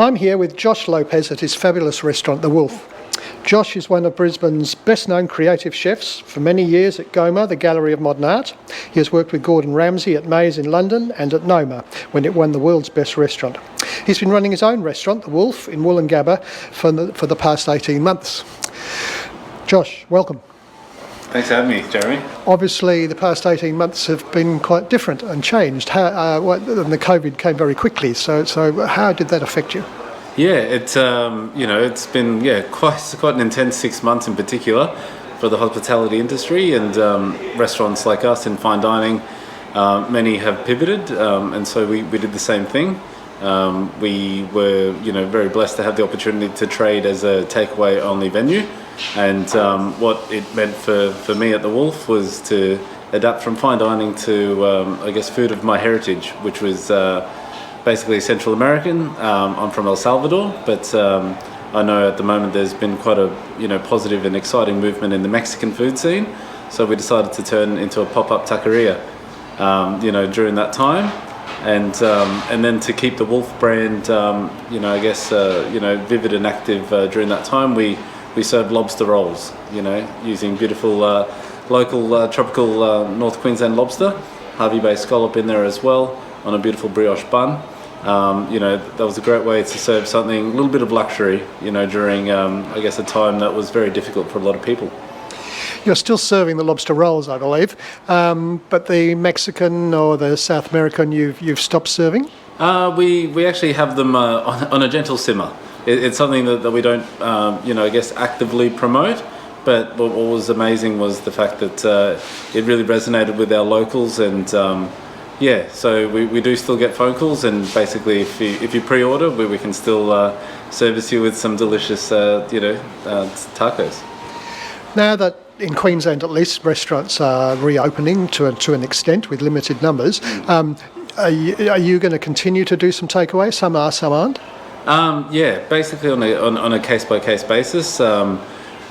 I'm here with Josh Lopez at his fabulous restaurant, The Wolf. Josh is one of Brisbane's best-known creative chefs. For many years at Goma, the Gallery of Modern Art. He has worked with Gordon Ramsay at Mays in London and at Noma, when it won the world's best restaurant. He's been running his own restaurant, The Wolf, in Woolloongabba for the past 18 months. Josh, welcome. Thanks for having me, Jeremy. Obviously, the past 18 months have been quite different and changed. And the COVID came very quickly, so how did that affect you? Yeah, it's been quite an intense 6 months in particular for the hospitality industry, and restaurants like us in fine dining. Many have pivoted, and so we did the same thing. We were very blessed to have the opportunity to trade as a takeaway only venue, and what it meant for me at the Wolf was to adapt from fine dining to food of my heritage, which was basically Central American. I'm from El Salvador, but I know at the moment there's been quite a positive and exciting movement in the Mexican food scene. So we decided to turn into a pop-up taqueria, during that time, and then to keep the Wolf brand, vivid and active during that time. We served lobster rolls, using beautiful local tropical North Queensland lobster, Harvey Bay scallop in there as well, on a beautiful brioche bun. That was a great way to serve something, a little bit of luxury, during, a time that was very difficult for a lot of people. You're still serving the lobster rolls, I believe, but the Mexican or the South American you've stopped serving? We actually have them on a gentle simmer. It's something that we don't, actively promote. But what was amazing was the fact that it really resonated with our locals, and so we do still get phone calls, and basically if you pre-order, we can still service you with some delicious tacos. Now that in Queensland at least restaurants are reopening to an extent with limited numbers, are you going to continue to do some takeaway? Some are, some aren't? Basically on a case-by-case basis.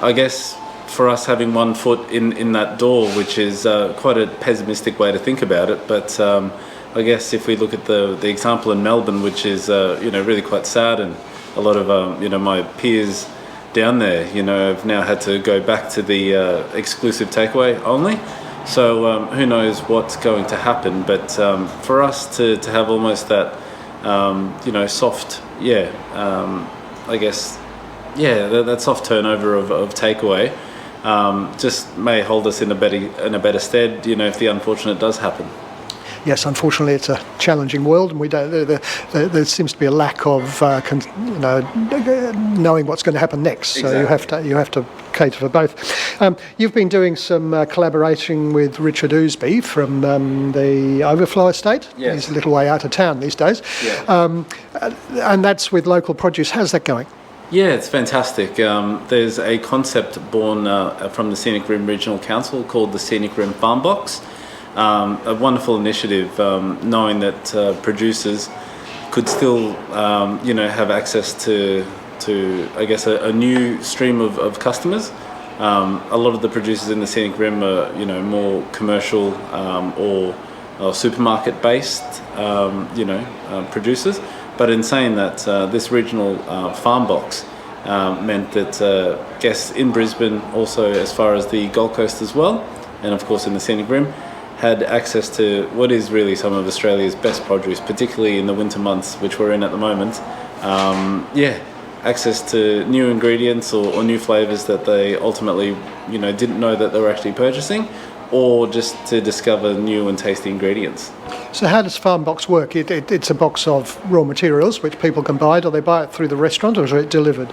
I guess for us having 1 foot in that door, which is quite a pessimistic way to think about it, but I guess if we look at the example in Melbourne, which is really quite sad, and a lot of my peers down there have now had to go back to the exclusive takeaway only. So who knows what's going to happen, but for us to have almost that soft that soft turnover of takeaway just may hold us in a better stead, if the unfortunate does happen. Yes, unfortunately, it's a challenging world, and we don't. There seems to be a lack of knowing what's going to happen next. Exactly. So you have to cater for both. You've been doing some collaboration with Richard Ousby from the Overflow Estate. Yes. He's a little way out of town these days. Yeah. And that's with local produce. How's that going? Yeah, it's fantastic. There's a concept born from the Scenic Rim Regional Council called the Scenic Rim Farm Box. A wonderful initiative, knowing that producers could still, have access to a new stream of customers. A lot of the producers in the Scenic Rim are, more commercial or supermarket-based, producers. But in saying that, this regional farm box meant that guests in Brisbane, also as far as the Gold Coast as well, and of course in the Scenic Rim, had access to what is really some of Australia's best produce, particularly in the winter months, which we're in at the moment. Access to new ingredients or new flavours that they ultimately, didn't know that they were actually purchasing, or just to discover new and tasty ingredients. So how does Farm Box work? It's a box of raw materials which people can buy. Do they buy it through the restaurant, or is it delivered?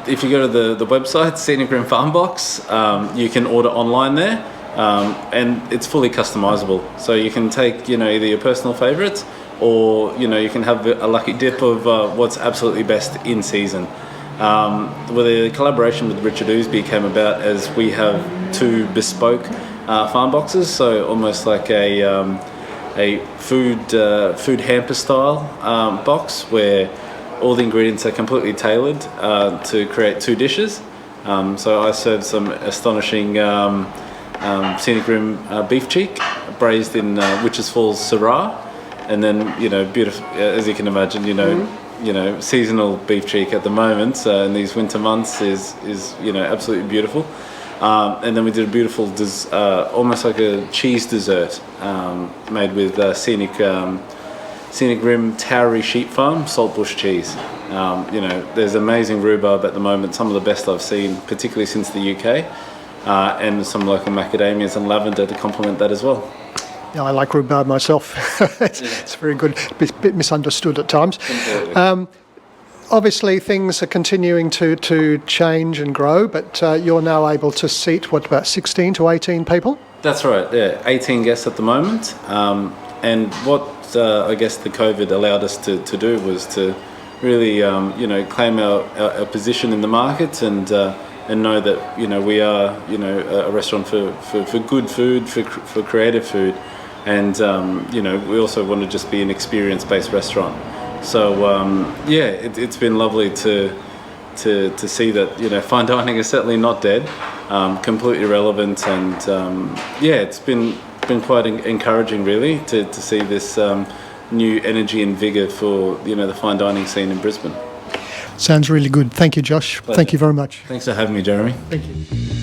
If you go to the website, Scenic Rim Farm Box, you can order online there. And it's fully customizable, so you can take either your personal favorites, or you can have a lucky dip of what's absolutely best in season. Well, the collaboration with Richard Ousby came about as we have 2 bespoke farm boxes, so almost like a food hamper style box, where all the ingredients are completely tailored to create 2 dishes. So I served some astonishing Scenic Rim beef cheek braised in Witches Falls Syrah, and then beautiful, as you can imagine, seasonal beef cheek at the moment in these winter months is absolutely beautiful. And then we did a beautiful, almost like a cheese dessert made with Scenic Rim Towery Sheep Farm saltbush cheese. There's amazing rhubarb at the moment, some of the best I've seen, particularly since the UK, and some local macadamias and lavender to complement that as well. Yeah, I like rhubarb myself. It's very good. A bit misunderstood at times. Obviously, things are continuing to change and grow, but you're now able to seat, about 16 to 18 people? That's right, yeah. 18 guests at the moment. And what I guess the COVID allowed us to do was to really, claim our position in the market and know that, we are, a restaurant for good food, for creative food. And, we also want to just be an experience-based restaurant. So it's been lovely to see that fine dining is certainly not dead, completely relevant, and it's been quite encouraging really to see this new energy and vigour for the fine dining scene in Brisbane. Sounds really good. Thank you, Josh. Pleasure. Thank you very much. Thanks for having me, Jeremy. Thank you.